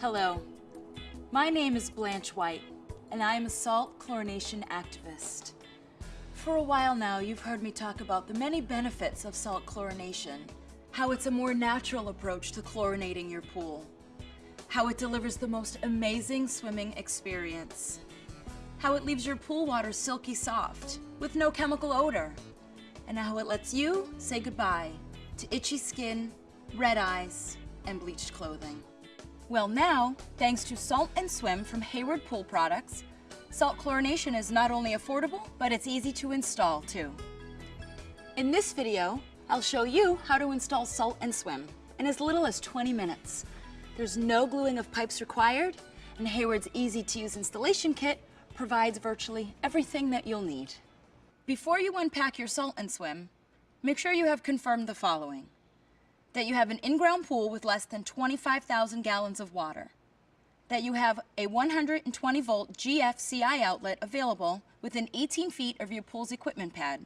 Hello, my name is Blanche White, and I am a salt chlorination activist. For a while now, you've heard me talk about the many benefits of salt chlorination, how it's a more natural approach to chlorinating your pool, how it delivers the most amazing swimming experience, how it leaves your pool water silky soft with no chemical odor, and how it lets you say goodbye to itchy skin, red eyes, and bleached clothing. Well now, thanks to Salt and Swim from Hayward Pool Products, salt chlorination is not only affordable, but it's easy to install too. In this video, I'll show you how to install Salt and Swim in as little as 20 minutes. There's no gluing of pipes required, and Hayward's easy-to-use installation kit provides virtually everything that you'll need. Before you unpack your Salt and Swim, make sure you have confirmed the following: that you have an in-ground pool with less than 25,000 gallons of water, that you have a 120-volt GFCI outlet available within 18 feet of your pool's equipment pad,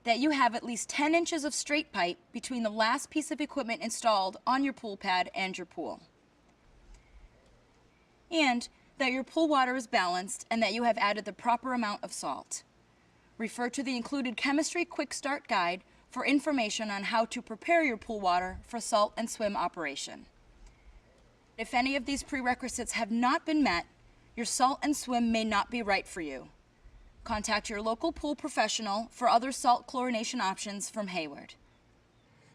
that you have at least 10 inches of straight pipe between the last piece of equipment installed on your pool pad and your pool, and that your pool water is balanced and that you have added the proper amount of salt. Refer to the included Chemistry Quick Start Guide for information on how to prepare your pool water for Salt and Swim operation. If any of these prerequisites have not been met, your Salt and Swim may not be right for you. Contact your local pool professional for other salt chlorination options from Hayward.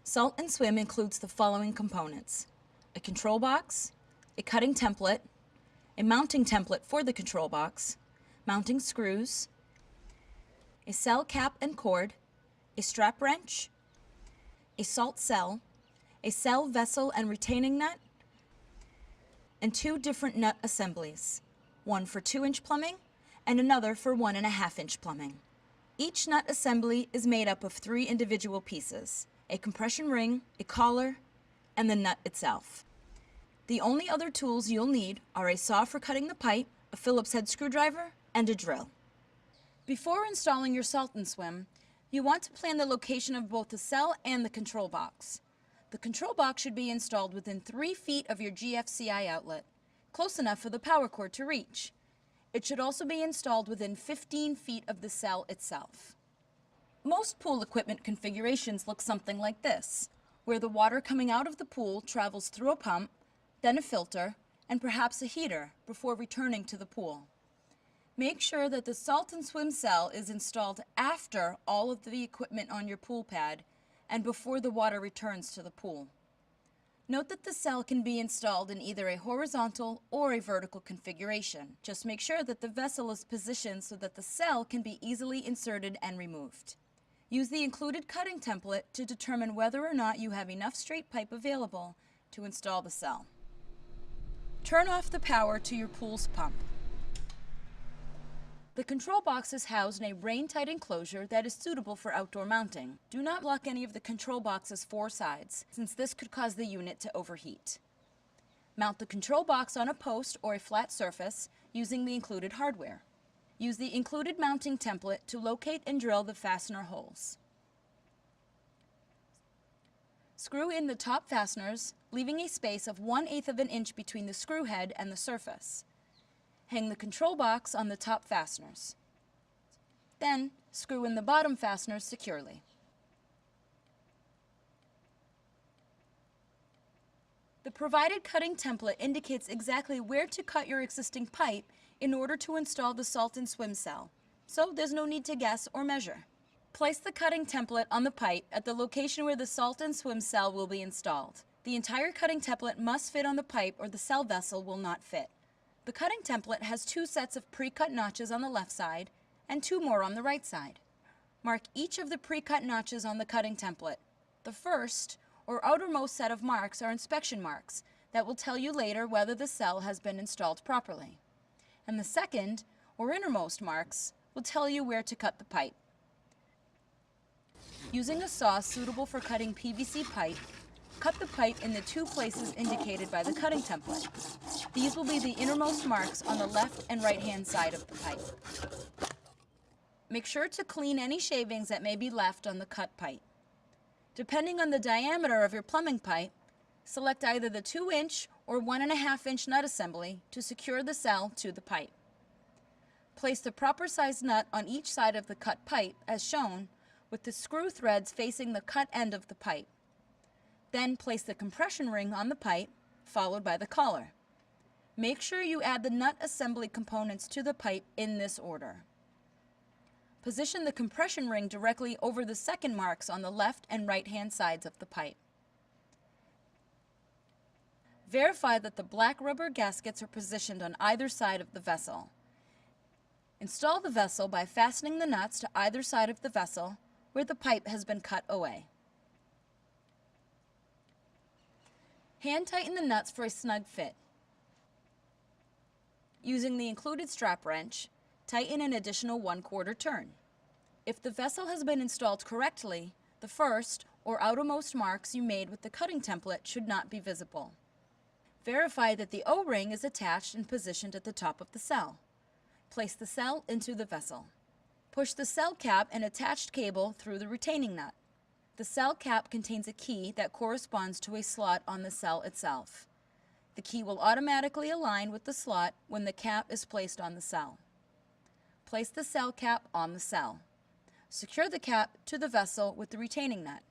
Salt and Swim includes the following components: a control box, a cutting template, a mounting template for the control box, mounting screws, a cell cap and cord, a strap wrench, a salt cell, a cell vessel and retaining nut, and two different nut assemblies, one for 2-inch plumbing and another for 1.5-inch plumbing. Each nut assembly is made up of 3 individual pieces: a compression ring, a collar, and the nut itself. The only other tools you'll need are a saw for cutting the pipe, a Phillips head screwdriver, and a drill. Before installing your Salt and Swim, you want to plan the location of both the cell and the control box. The control box should be installed within 3 feet of your GFCI outlet, close enough for the power cord to reach. It should also be installed within 15 feet of the cell itself. Most pool equipment configurations look something like this, where the water coming out of the pool travels through a pump, then a filter, and perhaps a heater before returning to the pool. Make sure that the Salt and Swim cell is installed after all of the equipment on your pool pad and before the water returns to the pool. Note that the cell can be installed in either a horizontal or a vertical configuration. Just make sure that the vessel is positioned so that the cell can be easily inserted and removed. Use the included cutting template to determine whether or not you have enough straight pipe available to install the cell. Turn off the power to your pool's pump. The control box is housed in a rain-tight enclosure that is suitable for outdoor mounting. Do not block any of the control box's 4 sides, since this could cause the unit to overheat. Mount the control box on a post or a flat surface using the included hardware. Use the included mounting template to locate and drill the fastener holes. Screw in the top fasteners, leaving a space of 1/8 of an inch between the screw head and the surface. Hang the control box on the top fasteners. Then, screw in the bottom fasteners securely. The provided cutting template indicates exactly where to cut your existing pipe in order to install the Salt and Swim cell, so there's no need to guess or measure. Place the cutting template on the pipe at the location where the Salt and Swim cell will be installed. The entire cutting template must fit on the pipe or the cell vessel will not fit. The cutting template has 2 sets of pre-cut notches on the left side and 2 more on the right side. Mark each of the pre-cut notches on the cutting template. The first, or outermost set of marks are inspection marks that will tell you later whether the cell has been installed properly. And the second, or innermost marks, will tell you where to cut the pipe. Using a saw suitable for cutting PVC pipe, cut the pipe in the 2 places indicated by the cutting template. These will be the innermost marks on the left and right-hand side of the pipe. Make sure to clean any shavings that may be left on the cut pipe. Depending on the diameter of your plumbing pipe, select either the 2-inch or 1.5-inch nut assembly to secure the cell to the pipe. Place the proper size nut on each side of the cut pipe as shown, with the screw threads facing the cut end of the pipe. Then place the compression ring on the pipe, followed by the collar. Make sure you add the nut assembly components to the pipe in this order. Position the compression ring directly over the second marks on the left and right hand sides of the pipe. Verify that the black rubber gaskets are positioned on either side of the vessel. Install the vessel by fastening the nuts to either side of the vessel where the pipe has been cut away. Hand tighten the nuts for a snug fit. Using the included strap wrench, tighten an additional 1/4 turn. If the vessel has been installed correctly, the first or outermost marks you made with the cutting template should not be visible. Verify that the O-ring is attached and positioned at the top of the cell. Place the cell into the vessel. Push the cell cap and attached cable through the retaining nut. The cell cap contains a key that corresponds to a slot on the cell itself. The key will automatically align with the slot when the cap is placed on the cell. Place the cell cap on the cell. Secure the cap to the vessel with the retaining nut.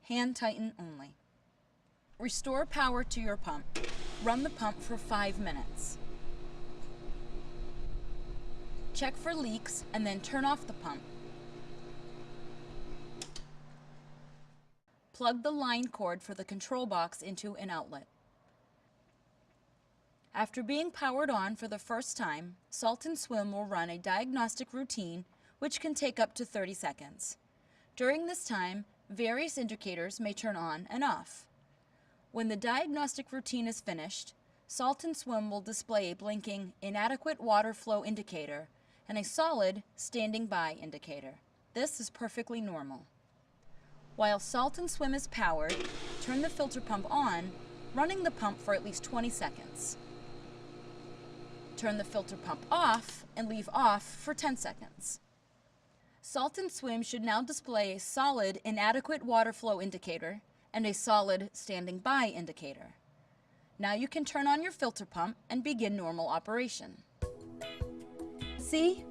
Hand tighten only. Restore power to your pump. Run the pump for 5 minutes. Check for leaks and then turn off the pump. Plug the line cord for the control box into an outlet. After being powered on for the first time, Salt and Swim will run a diagnostic routine which can take up to 30 seconds. During this time, various indicators may turn on and off. When the diagnostic routine is finished, Salt and Swim will display a blinking inadequate water flow indicator and a solid standing by indicator. This is perfectly normal. While Salt and Swim is powered, turn the filter pump on, running the pump for at least 20 seconds. Turn the filter pump off and leave off for 10 seconds. Salt and Swim should now display a solid inadequate water flow indicator and a solid standing by indicator. Now you can turn on your filter pump and begin normal operation. See?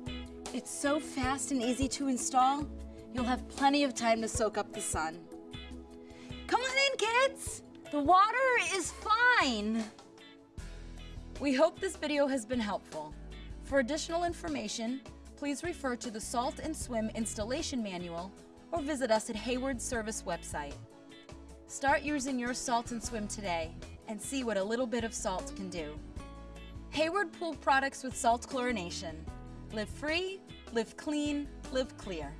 It's so fast and easy to install, you'll have plenty of time to soak up the sun. Come on in, kids! The water is fine! We hope this video has been helpful. For additional information, please refer to the Salt and Swim installation manual or visit us at Hayward's service website. Start using your Salt and Swim today and see what a little bit of salt can do. Hayward Pool Products with Salt Chlorination. Live free, live clean, live clear.